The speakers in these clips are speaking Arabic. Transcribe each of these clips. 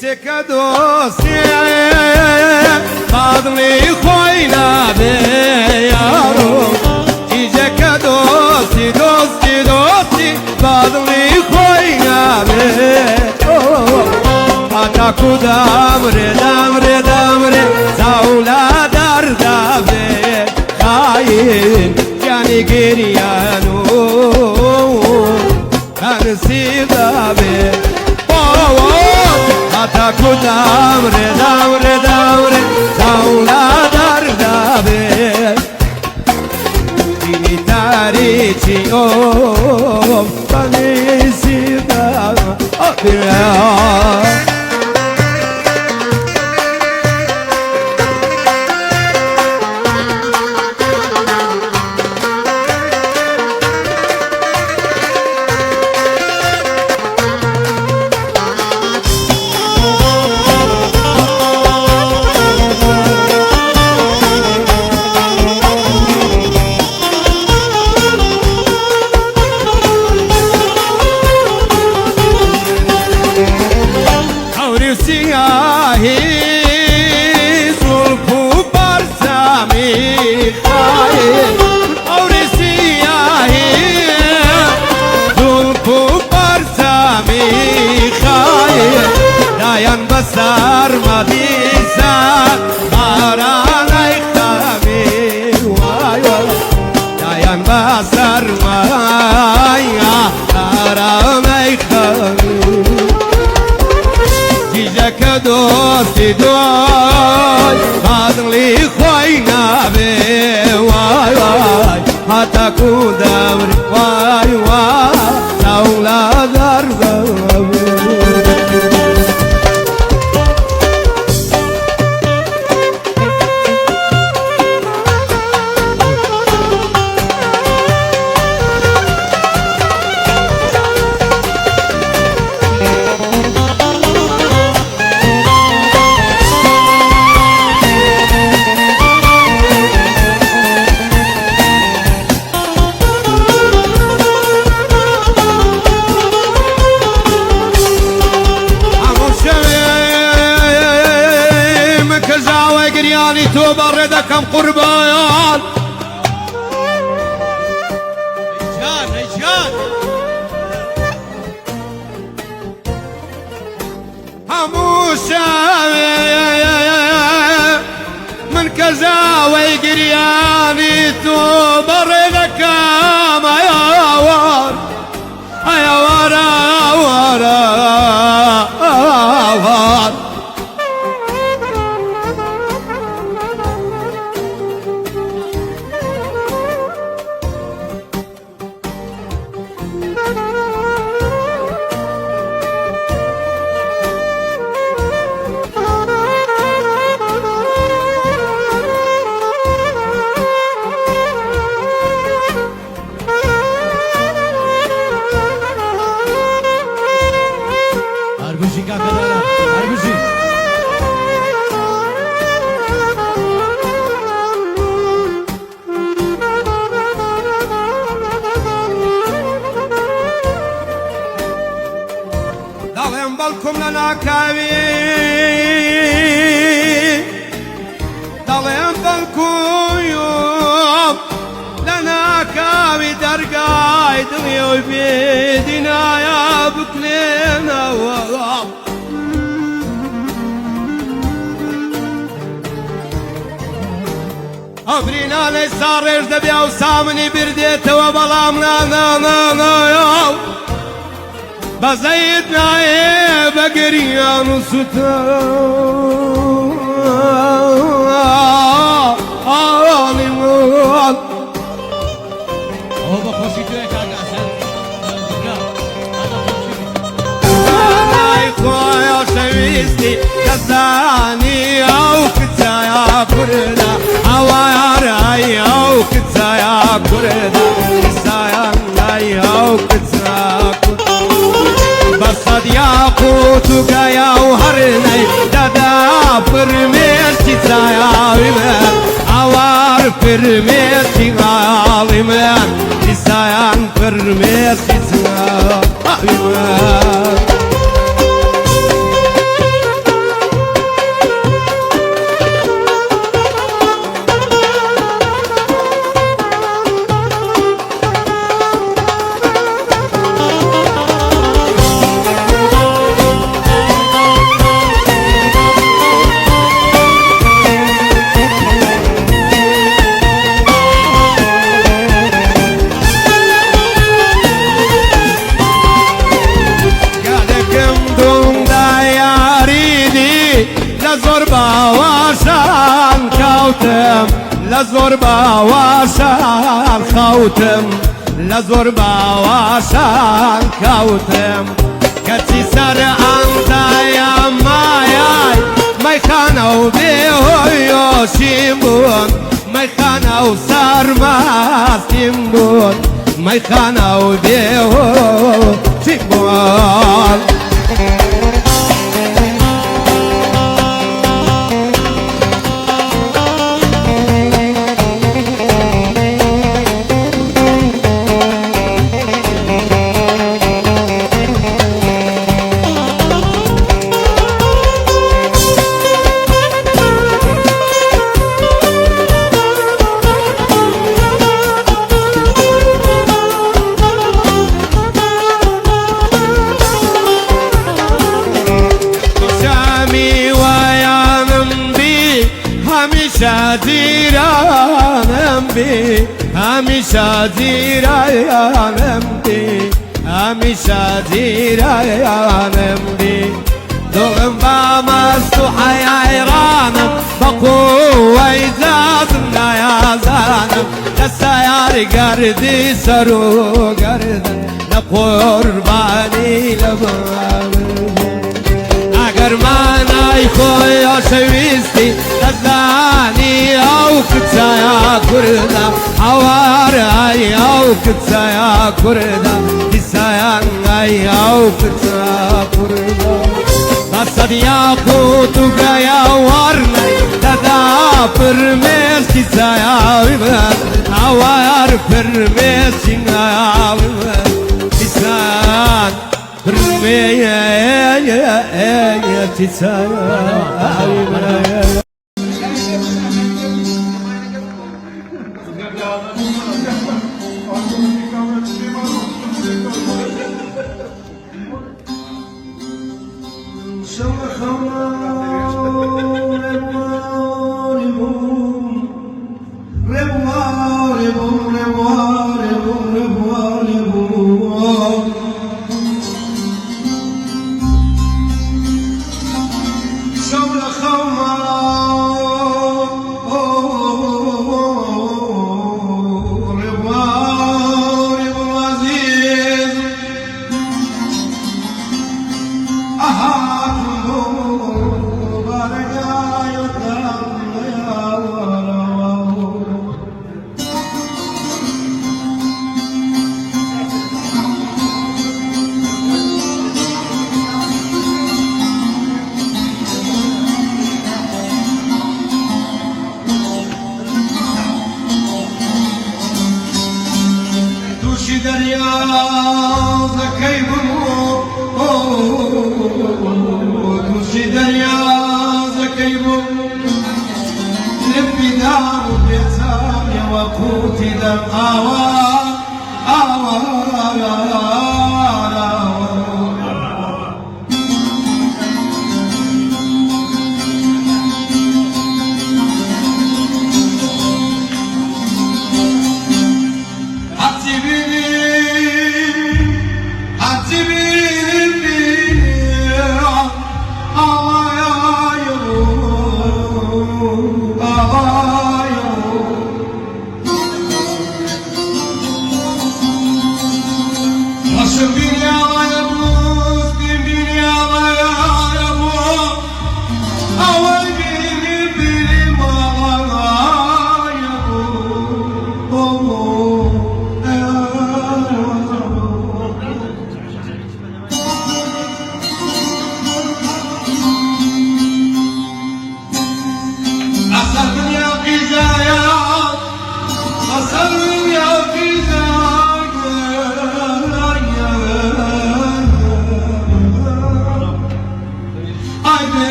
چیچک دوستی فضلی خوی نبی یارو چیچک دوستی دوستی دوستی فضلی خوی نبی حتا کدامره دامره دامره زولا در دبی خاین جانی گریانو کنسی دبی حتا کدامره دامره دامره زولا در دبی دینی تاریچی اوم کنسی دبی سر مدیسا بارانای خمی وای وای دایم بسر مایا بارانای خمی دیجک دوستی دوی فضلی خوی نبی وای وای حتا کدامری وای وای دولا در دبی تو بردكم قربان هيجان هيجان هموشة من كذا ويقرياني تو بردكم يا وار يا وار وار دالم بالكم لنا كاوي دالم بالكم يوم لنا كاوي درقاي دنيا بيدنا يا بكلنا وغام أبرينا ليسار رجد بيا وسامني برديت وبلامنا نا نا نا يوم بزيدنا ايه بقريان وستا آلمان هو بخوشي توي كاكا سن أنا إخويا شويستي كزاني أو كتايا كردا هوا يا راي أو كتايا كردا كسايا راي أو كتايا بصد ياقوت يا وهرني دادا فرميتي تايا عوار فرميتي عالمان لسان فرميتي تايا لزور باواشان خوتم لزور باواشان خوتم کچی سر انتایا مایای میخانه و بیهوشیم بون میخانه و سرمستیم بون میخانه و بیهوشیم بون همیشه دیرانم بی همیشه دیرانم بی همیشه دیرانم بی دلم با مست و حیرانم با قوه زادم نیازانم دستیار گردی سر و گردن نقربانی لبم اگر من ای خویا شویستی تزانی او کتایا کردا حوار ای او کتایا کردا دیسایان ای او کتایا کردا بسد یاقوت و گیا ورنی تدا پرمیز کتایا ببر حوار پرمیز چنگایا ببر دیسان پرمیز تسايا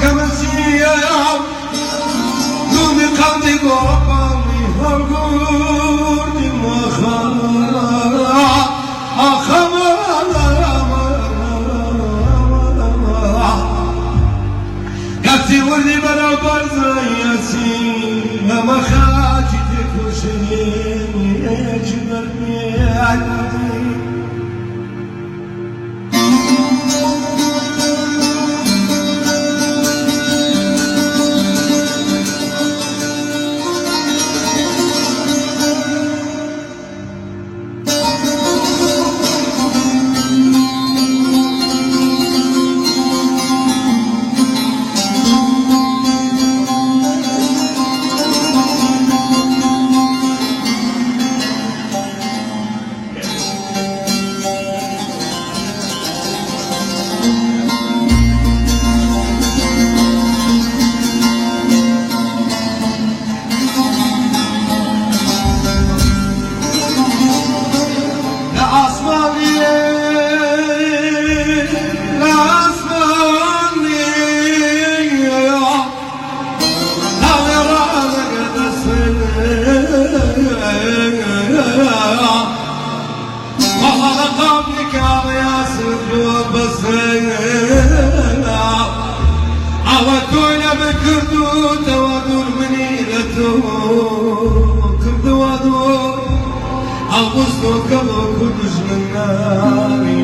كمسيا دوني قلبي قرباني هرقودي مخالا قلتي ولي برابر زياسي ما خاجي تكوشني اجبرني عدي عودونا بكردو توادور منيلتو كردو وادور عوضتو كبو كدش من ناري